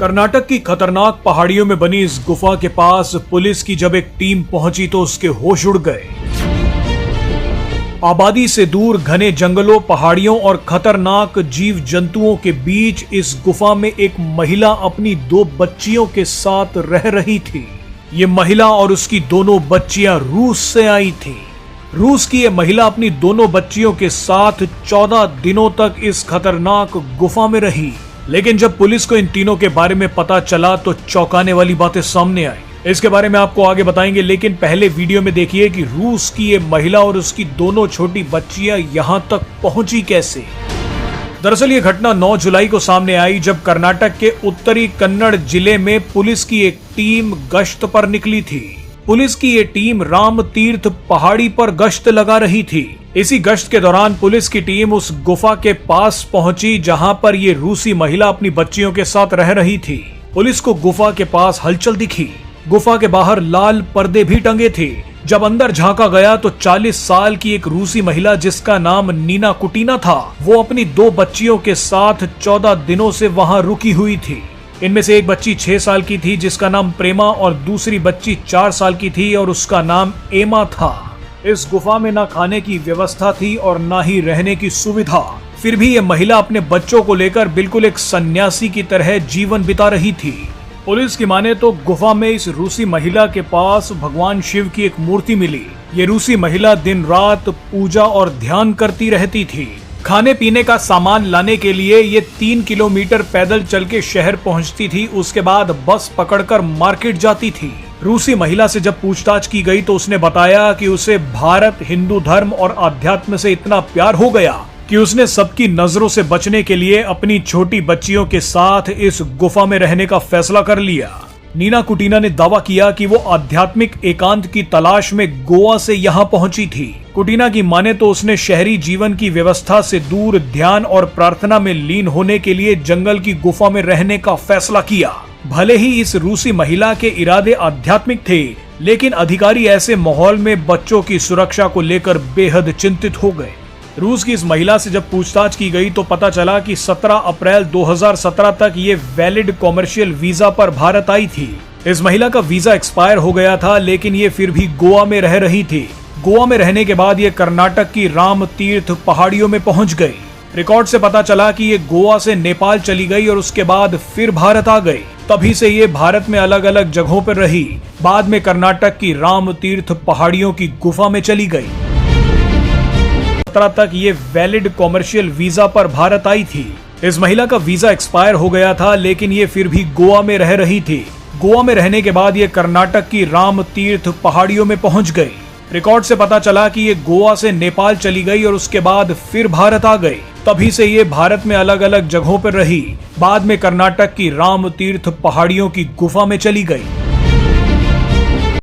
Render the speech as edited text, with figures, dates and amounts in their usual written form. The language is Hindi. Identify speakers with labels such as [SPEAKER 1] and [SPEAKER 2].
[SPEAKER 1] कर्नाटक की खतरनाक पहाड़ियों में बनी इस गुफा के पास पुलिस की जब एक टीम पहुंची तो उसके होश उड़ गए। आबादी से दूर घने जंगलों, पहाड़ियों और खतरनाक जीव जंतुओं के बीच इस गुफा में एक महिला अपनी 2 बच्चियों के साथ रह रही थी। ये महिला और उसकी दोनों बच्चियां रूस से आई थी। रूस की ये महिला अपनी दोनों बच्चियों के साथ 14 दिनों तक इस खतरनाक गुफा में रही। लेकिन जब पुलिस को इन तीनों के बारे में पता चला तो चौंकाने वाली बातें सामने आई। इसके बारे में आपको आगे बताएंगे, लेकिन पहले वीडियो में देखिए कि रूस की ये महिला और उसकी दोनों छोटी बच्चियां यहां तक पहुंची कैसे। दरअसल ये घटना 9 जुलाई को सामने आई जब कर्नाटक के उत्तरी कन्नड़ जिले में पुलिस की एक टीम गश्त पर निकली थी। पुलिस की ये टीम राम तीर्थ पहाड़ी पर गश्त लगा रही थी। इसी गश्त के दौरान पुलिस की टीम उस गुफा के पास पहुंची जहां पर ये रूसी महिला अपनी बच्चियों के साथ रह रही थी। पुलिस को गुफा के पास हलचल दिखी। गुफा के बाहर लाल पर्दे भी टंगे थे। जब अंदर झांका गया तो 40 साल की एक रूसी महिला जिसका नाम नीना कुटीना था, वो अपनी 2 बच्चियों के साथ 14 दिनों से वहां रुकी हुई थी। इनमें से एक बच्ची 6 साल की थी जिसका नाम प्रेमा और दूसरी बच्ची 4 साल की थी और उसका नाम एमा था। इस गुफा में ना खाने की व्यवस्था थी और ना ही रहने की सुविधा। फिर भी ये महिला अपने बच्चों को लेकर बिल्कुल एक सन्यासी की तरह जीवन बिता रही थी। पुलिस की माने तो गुफा में इस रूसी महिला के पास भगवान शिव की एक मूर्ति मिली। ये रूसी महिला दिन रात पूजा और ध्यान करती रहती थी। खाने पीने का सामान लाने के लिए ये 3 किलोमीटर पैदल चल के शहर पहुंचती थी। उसके बाद बस पकड़कर मार्केट जाती थी। रूसी महिला से जब पूछताछ की गई तो उसने बताया कि उसे भारत, हिंदू धर्म और अध्यात्म से इतना प्यार हो गया कि उसने सबकी नजरों से बचने के लिए अपनी छोटी बच्चियों के साथ इस गुफा में रहने का फैसला कर लिया। नीना कुटीना ने दावा किया कि वो आध्यात्मिक एकांत की तलाश में गोवा से यहाँ पहुंची थी। कुटीना की माने तो उसने शहरी जीवन की व्यवस्था से दूर ध्यान और प्रार्थना में लीन होने के लिए जंगल की गुफा में रहने का फैसला किया। भले ही इस रूसी महिला के इरादे आध्यात्मिक थे, लेकिन अधिकारी ऐसे माहौल में बच्चों की सुरक्षा को लेकर बेहद चिंतित हो गए। रूस की इस महिला से जब पूछताछ की गई तो पता चला कि 17 अप्रैल 2017 तक ये वैलिड कॉमर्शियल वीजा पर भारत आई थी। इस महिला का वीजा एक्सपायर हो गया था, लेकिन ये फिर भी गोवा में रह रही थी। गोवा में रहने के बाद ये कर्नाटक की राम तीर्थ पहाड़ियों में पहुंच गई। रिकॉर्ड से पता चला कि ये गोवा से नेपाल चली गई और उसके बाद फिर भारत आ गई। तभी से ये भारत में अलग अलग जगहों पर रही। बाद में कर्नाटक की राम तीर्थ पहाड़ियों की गुफा में चली गई। 17 तक ये वैलिड कॉमर्शियल वीजा पर भारत आई थी। इस महिला का वीजा एक्सपायर हो गया था, लेकिन ये फिर भी गोवा में रह रही थी। गोवा में रहने के बाद ये कर्नाटक की राम तीर्थ पहाड़ियों में पहुंच गई। रिकॉर्ड से पता चला कि ये गोवा से नेपाल चली गई और उसके बाद फिर भारत आ गई। तभी से ये भारत में अलग अलग जगहों पर रही। बाद में कर्नाटक की राम तीर्थ पहाड़ियों की गुफा में चली गई।